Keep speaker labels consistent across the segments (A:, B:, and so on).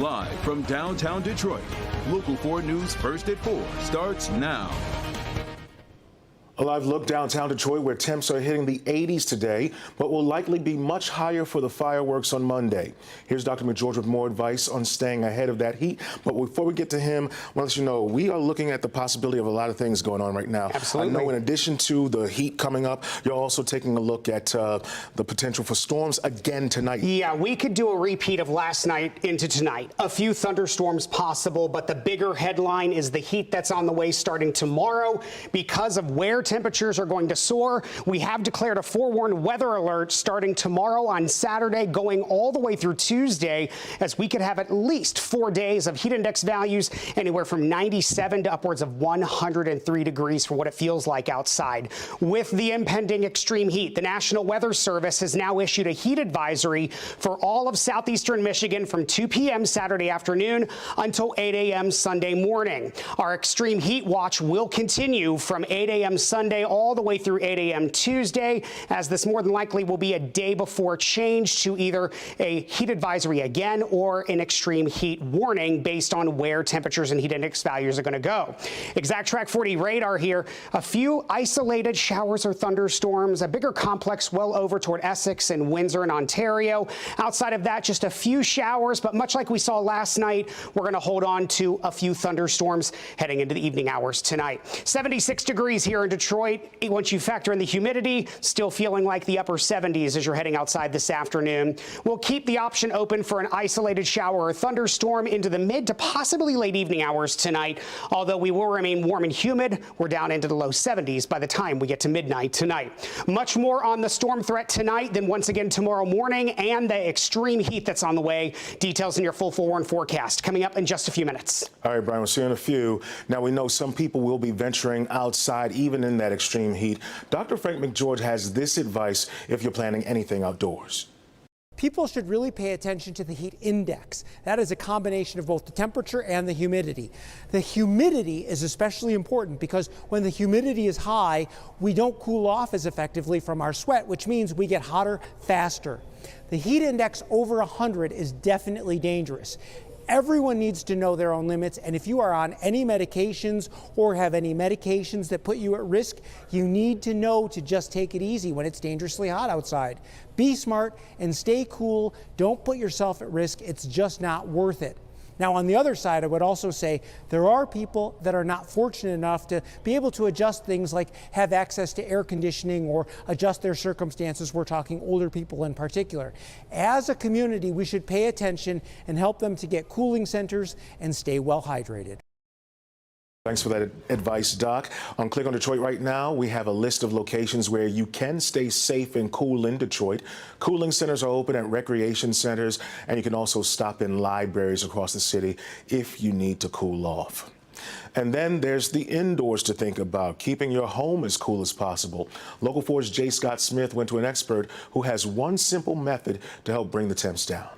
A: Live from downtown Detroit, Local 4 News First at 4 starts now.
B: A live look downtown Detroit where temps are hitting the 80s today, but will likely be much higher for the fireworks on Monday. Here's Dr. McGeorge with more advice on staying ahead of that heat. But before we get to him, I want to let you know we are looking at the possibility of a lot of things going on right now.
C: Absolutely.
B: I know in addition to the heat coming up, you're also taking a look at the potential for storms again tonight.
C: Yeah, we could do a repeat of last night into tonight. A few thunderstorms possible, but the bigger headline is the heat that's on the way starting tomorrow because of where temperatures are going to soar. We have declared a forewarned weather alert starting tomorrow on Saturday, going all the way through Tuesday, as we could have at least 4 days of heat index values anywhere from 97 to upwards of 103 degrees for what it feels like outside. With the impending extreme heat, the National Weather Service has now issued a heat advisory for all of southeastern Michigan from 2 p.m. Saturday afternoon until 8 a.m. Sunday morning. Our extreme heat watch will continue from 8 a.m. Sunday all the way through 8 a.m. Tuesday, as this more than likely will be a day before change to either a heat advisory again or an extreme heat warning based on where temperatures and heat index values are going to go. Exact Track 40 radar here. A few isolated showers or thunderstorms, a bigger complex well over toward Essex and Windsor and Ontario. Outside of that, just a few showers, but much like we saw last night, we're going to hold on to a few thunderstorms heading into the evening hours tonight. 76 degrees here in Detroit. Once you factor in the humidity, still feeling like the upper 70s as you're heading outside this afternoon. We'll keep the option open for an isolated shower or thunderstorm into the mid to possibly late evening hours tonight. Although we will remain warm and humid, we're down into the low 70s by the time we get to midnight tonight. Much more on the storm threat tonight than once again tomorrow morning and the extreme heat that's on the way. Details in your full forewarned forecast coming up in just a few minutes.
B: All right, Brian, we'll see you in a few. Now, we know some people will be venturing outside even in that extreme heat. Dr. Frank McGeorge has this advice if you're planning anything outdoors.
D: People should really pay attention to the heat index. That is a combination of both the temperature and the humidity. The humidity is especially important because when the humidity is high, we don't cool off as effectively from our sweat, which means we get hotter faster. The heat index over 100 is definitely dangerous. Everyone needs to know their own limits, and if you are on any medications or have any medications that put you at risk, you need to know to just take it easy when it's dangerously hot outside. Be smart and stay cool. Don't put yourself at risk. It's just not worth it. Now, on the other side, I would also say there are people that are not fortunate enough to be able to adjust things like have access to air conditioning or adjust their circumstances. We're talking older people in particular. As a community, we should pay attention and help them to get cooling centers and stay well hydrated.
B: Thanks for that advice, Doc. On Click on Detroit right now, we have a list of locations where you can stay safe and cool in Detroit. Cooling centers are open at recreation centers, and you can also stop in libraries across the city if you need to cool off. And then there's the indoors to think about, keeping your home as cool as possible. Local 4's J. Scott Smith went to an expert who has one simple method to help bring the temps down.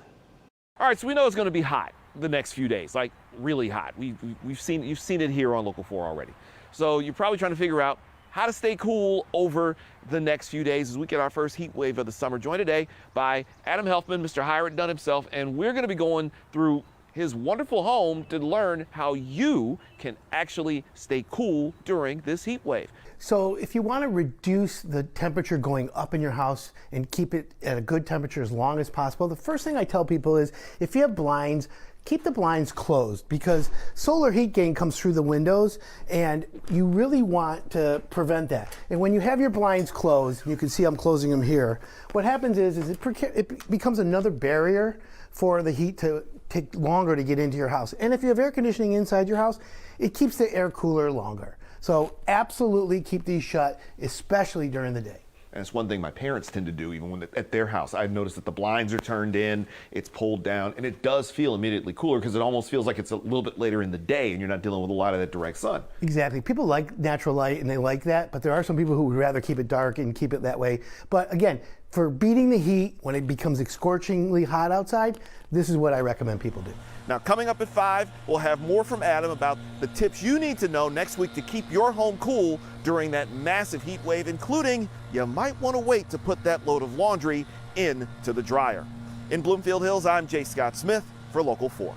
E: All right, so we know it's going to be hot the next few days, like really hot. You've seen it here on Local 4 already. So you're probably trying to figure out how to stay cool over the next few days as we get our first heat wave of the summer. Joined today by Adam Helfman, Mr. Hire It Done himself, and we're going to be going through his wonderful home to learn how you can actually stay cool during this heat wave.
F: So if you want to reduce the temperature going up in your house and keep it at a good temperature as long as possible, the first thing I tell people is if you have blinds, keep the blinds closed because solar heat gain comes through the windows and you really want to prevent that. And when you have your blinds closed, you can see I'm closing them here, what happens is it becomes another barrier for the heat to take longer to get into your house. And if you have air conditioning inside your house, it keeps the air cooler longer. So absolutely keep these shut, especially during the day.
G: And it's one thing my parents tend to do even when at their house. I've noticed that the blinds are turned in, it's pulled down, and it does feel immediately cooler because it almost feels like it's a little bit later in the day and you're not dealing with a lot of that direct sun.
F: Exactly. People like natural light and they like that, but there are some people who would rather keep it dark and keep it that way. But again, for beating the heat when it becomes scorchingly hot outside, this is what I recommend people do.
E: Now, coming up at 5, we'll have more from Adam about the tips you need to know next week to keep your home cool during that massive heat wave, including you might want to wait to put that load of laundry into the dryer. In Bloomfield Hills, I'm J. Scott Smith for Local 4.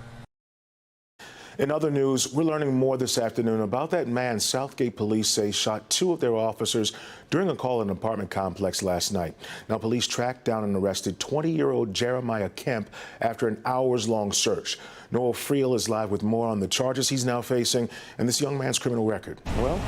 B: In other news, we're learning more this afternoon about that man Southgate police say shot two of their officers during a call in an apartment complex last night. Now, police tracked down and arrested 20-year-old Jeremiah Kemp after an hours-long search. Noel Friel is live with more on the charges he's now facing and this young man's criminal record. Well,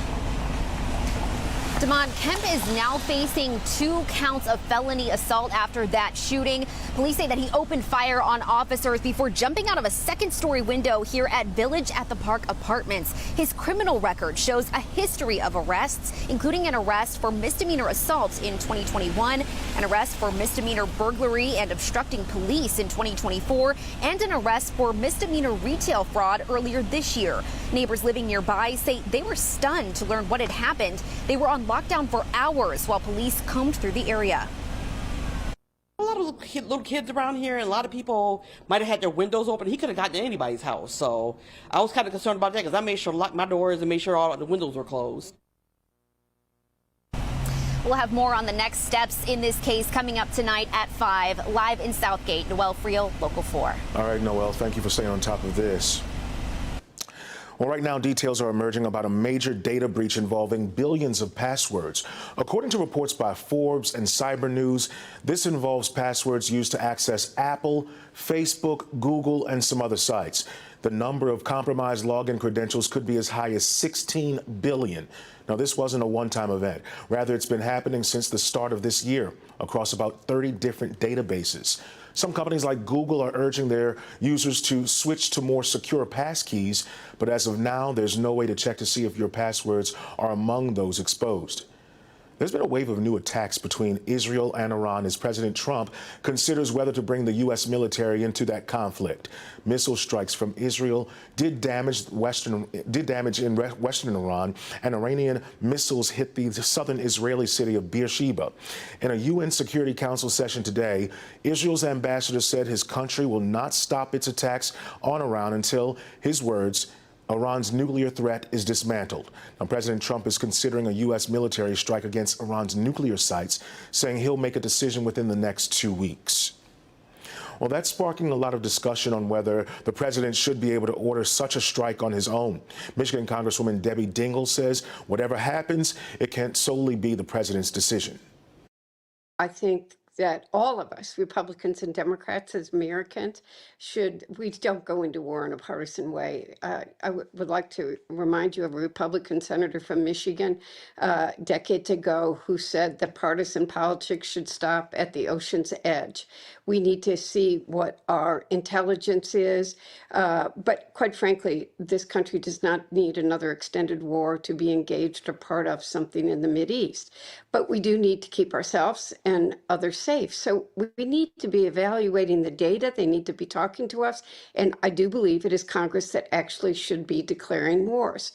H: Damon, Kemp is now facing 2 counts of felony assault after that shooting. Police say that he opened fire on officers before jumping out of a second-story window here at Village at the Park Apartments. His criminal record shows a history of arrests, including an arrest for misdemeanor assault in 2021, an arrest for misdemeanor burglary and obstructing police in 2024, and an arrest for misdemeanor retail fraud earlier this year. Neighbors living nearby say they were stunned to learn what had happened. They were on lockdown for hours while police combed through the area.
I: A lot of little kids around here, and a lot of people might have had their windows open. He could have gotten to anybody's house, so I was kind of concerned about that because I made sure to lock my doors and made sure all the windows were closed.
H: We'll have more on the next steps in this case coming up tonight at 5, live in Southgate. Noel Friel, Local 4.
B: all right, Noel, thank you for staying on top of this. Well, right now, details are emerging about a major data breach involving billions of passwords. According to reports by Forbes and Cyber News, this involves passwords used to access Apple, Facebook, Google, and some other sites. The number of compromised login credentials could be as high as 16 billion. Now, this wasn't a one-time event. Rather, it's been happening since the start of this year across about 30 different databases. Some companies like Google are urging their users to switch to more secure passkeys, but as of now, there's no way to check to see if your passwords are among those exposed. There's been a wave of new attacks between Israel and Iran as President Trump considers whether to bring the U.S. military into that conflict. Missile strikes from Israel did damage in western Iran, and Iranian missiles hit the southern Israeli city of Beersheba. In a UN Security Council session today, Israel's ambassador said his country will not stop its attacks on Iran until, his words, Iran's nuclear threat is dismantled. Now, President Trump is considering a U.S. military strike against Iran's nuclear sites, saying he'll make a decision within the next 2 weeks. Well, that's sparking a lot of discussion on whether the president should be able to order such a strike on his own. Michigan Congresswoman Debbie Dingell says whatever happens, it can't solely be the president's decision.
J: I think that all of us, Republicans and Democrats as Americans, we don't go into war in a partisan way. I would like to remind you of a Republican senator from Michigan decades ago who said that partisan politics should stop at the ocean's edge. We need to see what our intelligence is, but quite frankly, this country does not need another extended war to be engaged or part of something in the Mideast. But we do need to keep ourselves and others safe. So we need to be evaluating the data. They need to be talking to us. And I do believe it is Congress that actually should be declaring wars.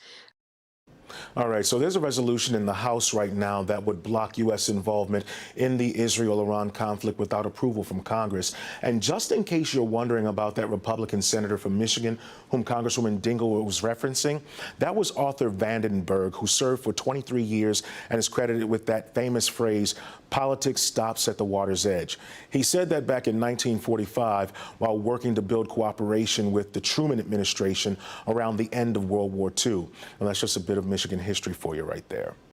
B: All right, so there's a resolution in the House right now that would block U.S. involvement in the Israel-Iran conflict without approval from Congress. And just in case you're wondering about that Republican senator from Michigan, whom Congresswoman Dingell was referencing, that was Arthur Vandenberg, who served for 23 years and is credited with that famous phrase, "Politics stops at the water's edge." He said that back in 1945 while working to build cooperation with the Truman administration around the end of World War II. And that's just a bit of Michigan history for you right there.